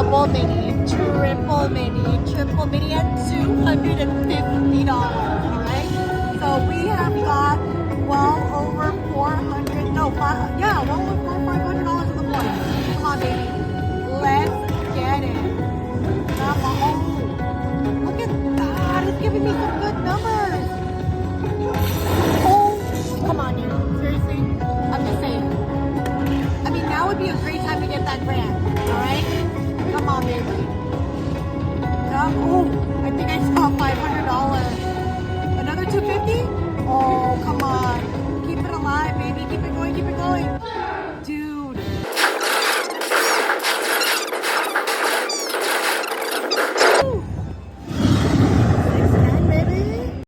double mini, triple mini, triple mini, and $250. All right. So we have got well over 400. No, yeah, well over $500 of the points. Come on, baby. Let's get it. Come on. Look at that. It's giving me some good numbers. Oh, come on, dude. Seriously. I'm just saying. I mean, now would be a great time to get that grant.